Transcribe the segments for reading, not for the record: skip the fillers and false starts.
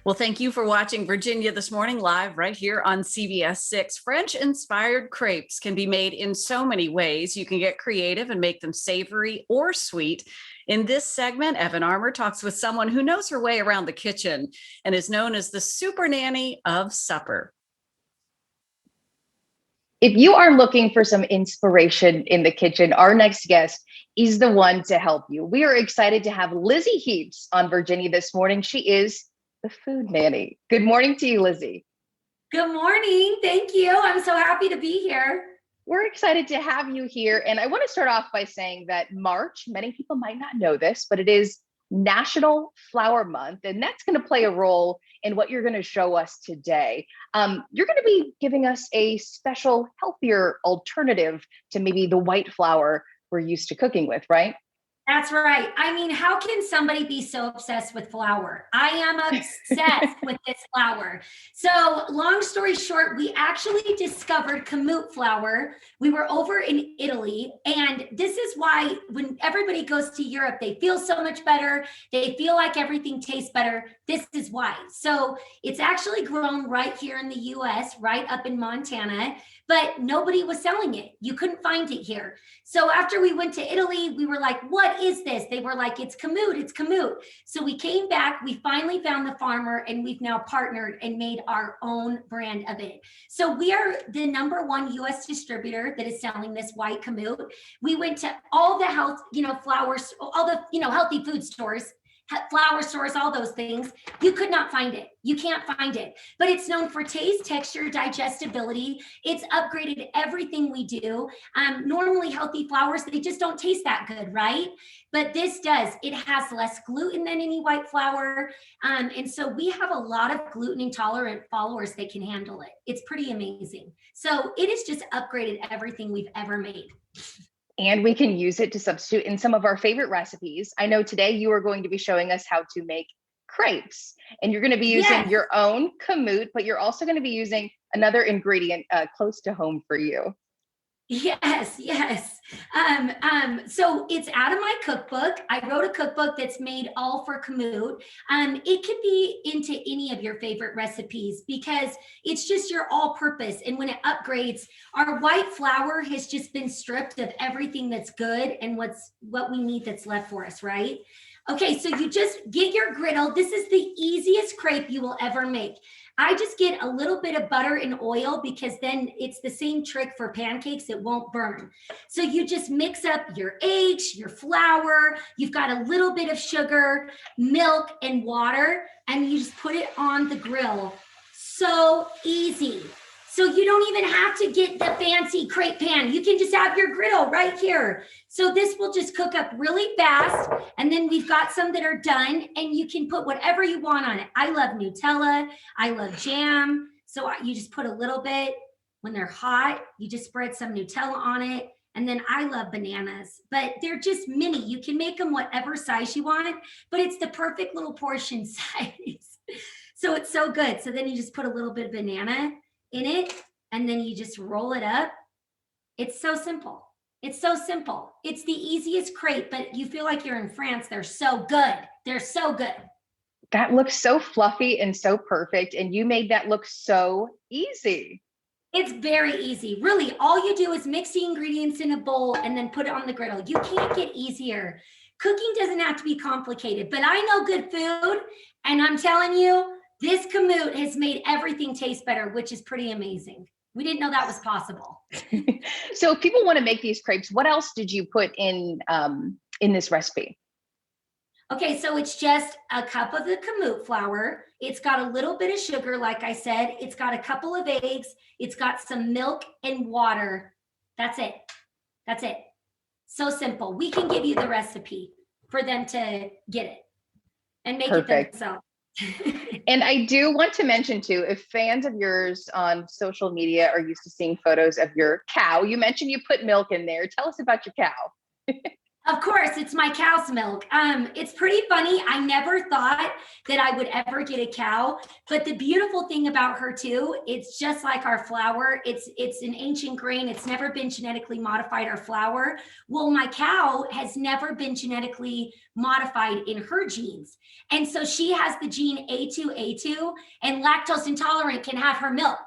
Well, thank you for watching Virginia This Morning live right here on CBS 6. French-inspired crepes can be made in so many ways. You can get creative and make them savory or sweet. In this segment, Evan Armour talks with someone who knows her way around the kitchen and is known as the Super Nanny of Supper. If you are looking for some inspiration in the kitchen, our next guest is the one to help you. We are excited to have Lizi Heaps on Virginia This Morning. She is the food nanny. Good morning to you, Lizi. Good morning. Thank you. I'm so happy to be here. We're excited to have you here. And I want to start off by saying that March, many people might not know this, but it is National Flour Month, and that's going to play a role in what you're going to show us today. You're going to be giving us a special, healthier alternative to maybe the white flour we're used to cooking with, right? That's right. I mean, how can somebody be so obsessed with flour? I am obsessed with this flour. So long story short, we actually discovered Kamut flour. We were over in Italy, and this is why when everybody goes to Europe, they feel so much better. They feel like everything tastes better. This is why. So it's actually grown right here in the US, right up in Montana, but nobody was selling it. You couldn't find it here. So after we went to Italy, we were like, what is this? They were like, it's Kamut, it's Kamut. So we came back, we finally found the farmer, and we've now partnered and made our own brand of it. So we are the #1 US distributor that is selling this white Kamut. We went to all the health, flours, all the, healthy food stores, flour stores, all those things. You could not find it. You can't find it, but it's known for taste, texture, digestibility. It's upgraded everything we do. Normally healthy flours, they just don't taste that good, right? But this does. It has less gluten than any white flour. And so we have a lot of gluten intolerant followers that can handle it. It's pretty amazing. So it has just upgraded everything we've ever made. And we can use it to substitute in some of our favorite recipes. I know today you are going to be showing us how to make crepes, and you're going to be using your own Kamut, but you're also going to be using another ingredient close to home for you. Yes. So it's out of my cookbook. I wrote a cookbook that's made all for Kamut. It could be into any of your favorite recipes because it's just your all-purpose. And when it upgrades, our white flour has just been stripped of everything that's good and what we need that's left for us, right? Okay, so you just get your griddle. This is the easiest crepe you will ever make. I just get a little bit of butter and oil because then it's the same trick for pancakes. It won't burn. So you just mix up your eggs, your flour. You've got a little bit of sugar, milk, and water, and you just put it on the grill. So easy. So you don't even have to get the fancy crepe pan. You can just have your griddle right here. So this will just cook up really fast. And then we've got some that are done, and you can put whatever you want on it. I love Nutella. I love jam. So you just put a little bit. When they're hot, you just spread some Nutella on it. And then I love bananas, but they're just mini. You can make them whatever size you want, but it's the perfect little portion size. So it's so good. So then you just put a little bit of banana in it, and then you just roll it up. It's so simple. It's so simple. It's the easiest crepe, but you feel like you're in France. They're so good. They're so good. That looks so fluffy and so perfect, and you made that look so easy. It's very easy. Really, all you do is mix the ingredients in a bowl and then put it on the griddle. You can't get easier. Cooking doesn't have to be complicated, but I know good food, and I'm telling you, this Kamut has made everything taste better, which is pretty amazing. We didn't know that was possible. So if people want to make these crepes, what else did you put in this recipe? Okay, so it's just a cup of the Kamut flour. It's got a little bit of sugar, like I said. It's got a couple of eggs. It's got some milk and water. That's it. That's it. So simple. We can give you the recipe for them to get it and make it themselves. And I do want to mention too, if fans of yours on social media are used to seeing photos of your cow, you mentioned you put milk in there. Tell us about your cow. Of course, it's my cow's milk. It's pretty funny. I never thought that I would ever get a cow, but the beautiful thing about her too, it's just like our flour. It's an ancient grain. It's never been genetically modified, our flour. Well, my cow has never been genetically modified in her genes. And so she has the gene A2A2, and lactose intolerant can have her milk.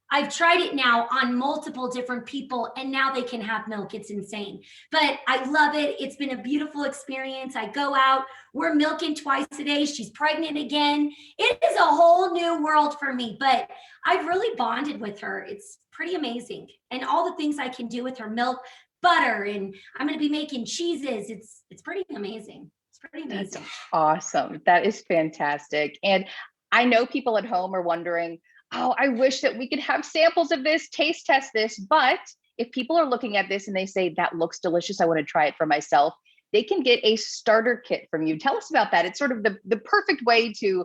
I've tried it now on multiple different people, and now they can have milk. It's insane, but I love it. It's been a beautiful experience. I go out, we're milking twice a day. She's pregnant again. It is a whole new world for me, but I've really bonded with her. It's pretty amazing. And all the things I can do with her milk, butter, and I'm going to be making cheeses. It's pretty amazing. It's pretty amazing. That's awesome. That is fantastic. And I know people at home are wondering, oh, I wish that we could have samples of this, taste test this. But if people are looking at this and they say, that looks delicious, I want to try it for myself, they can get a starter kit from you. Tell us about that. It's sort of the perfect way to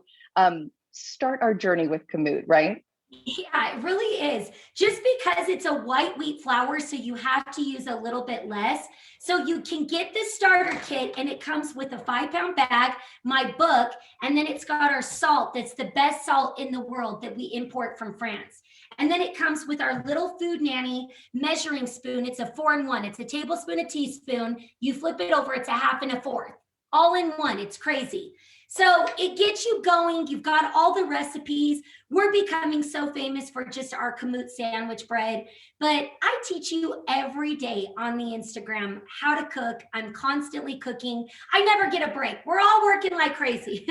start our journey with Kamut, right? Yeah, it really is. Just because it's a white wheat flour, so you have to use a little bit less. So you can get the starter kit, and it comes with a 5-pound bag, my book, and then it's got our salt. That's the best salt in the world that we import from France. And then it comes with our little Food Nanny measuring spoon. It's a 4-in-1. It's a tablespoon, a teaspoon. You flip it over, it's a half and a fourth, all in one. It's crazy. So it gets you going. You've got all the recipes. We're becoming so famous for just our Kamut sandwich bread, but I teach you every day on the Instagram how to cook. I'm constantly cooking. I never get a break. We're all working like crazy.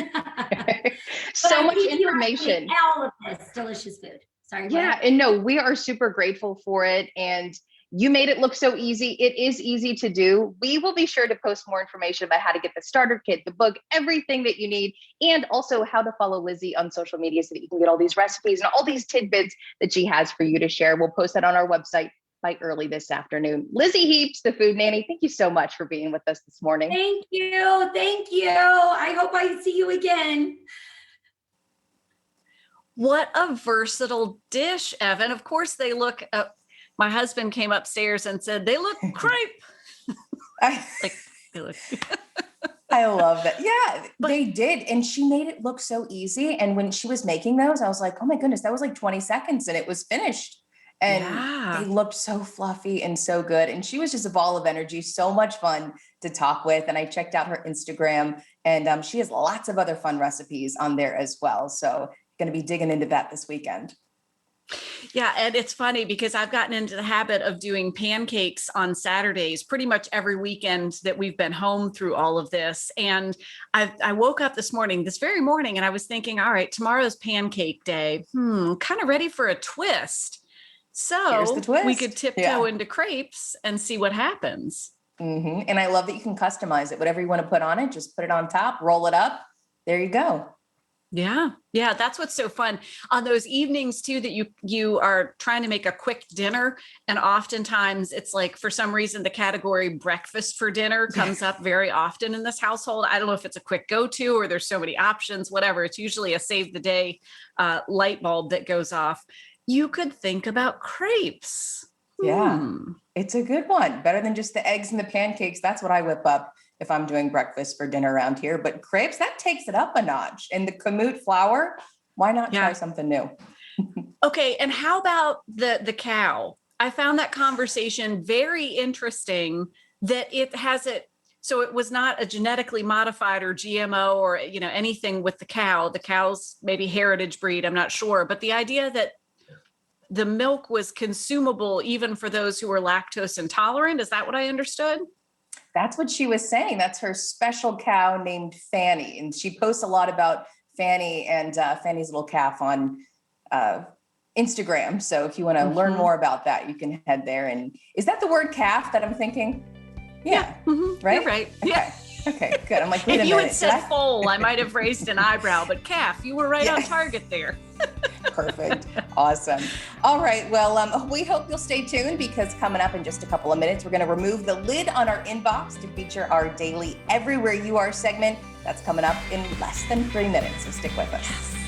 So much information. All of this delicious food. Sorry. Yeah, and no, we are super grateful for it. And you made it look so easy. It is easy to do. We will be sure to post more information about how to get the starter kit, the book, everything that you need, and also how to follow Lizi on social media so that you can get all these recipes and all these tidbits that she has for you to share. We'll post that on our website by early this afternoon. Lizi Heaps, the Food Nanny, thank you so much for being with us this morning. Thank you. Thank you. I hope I see you again. What a versatile dish, Evan. Of course, they look my husband came upstairs and said, they look crepe. Like, they look. I love that. Yeah, they did. And she made it look so easy. And when she was making those, I was like, oh my goodness, that was like 20 seconds and it was finished. And they looked so fluffy and so good. And she was just a ball of energy, so much fun to talk with. And I checked out her Instagram, and she has lots of other fun recipes on there as well. So going to be digging into that this weekend. Yeah. And it's funny because I've gotten into the habit of doing pancakes on Saturdays, pretty much every weekend that we've been home through all of this. And I woke up this very morning, and I was thinking, all right, tomorrow's pancake day. Kind of ready for a twist. So we could tiptoe into crepes and see what happens. Mm-hmm. And I love that you can customize it. Whatever you want to put on it, just put it on top, roll it up. There you go. Yeah. Yeah. That's what's so fun on those evenings too, that you are trying to make a quick dinner. And oftentimes it's like, for some reason, the category breakfast for dinner comes up very often in this household. I don't know if it's a quick go-to or there's so many options, whatever. It's usually a save the day light bulb that goes off. You could think about crepes. Yeah. It's a good one. Better than just the eggs and the pancakes. That's what I whip up if I'm doing breakfast for dinner around here. But crepes, that takes it up a notch. And the Kamut flour, why not try something new? Okay. And how about the cow? I found that conversation very interesting, that it has it. So it was not a genetically modified or GMO or, anything with the cow. The cow's maybe heritage breed, I'm not sure. But the idea that the milk was consumable even for those who were lactose intolerant, is that what I understood? That's what she was saying. That's her special cow named Fanny. And she posts a lot about Fanny and Fanny's little calf on Instagram. So if you want to learn more about that, you can head there. And is that the word calf that I'm thinking? Yeah. Right? You're right. Okay. Yeah. Okay, good. I'm like, wait a if you minute. had said foal, I might have raised an eyebrow, but calf, you were right on target there. Perfect. Awesome. All right. Well, we hope you'll stay tuned, because coming up in just a couple of minutes, we're going to remove the lid on our inbox to feature our daily Everywhere You Are segment. That's coming up in less than 3 minutes. So stick with us.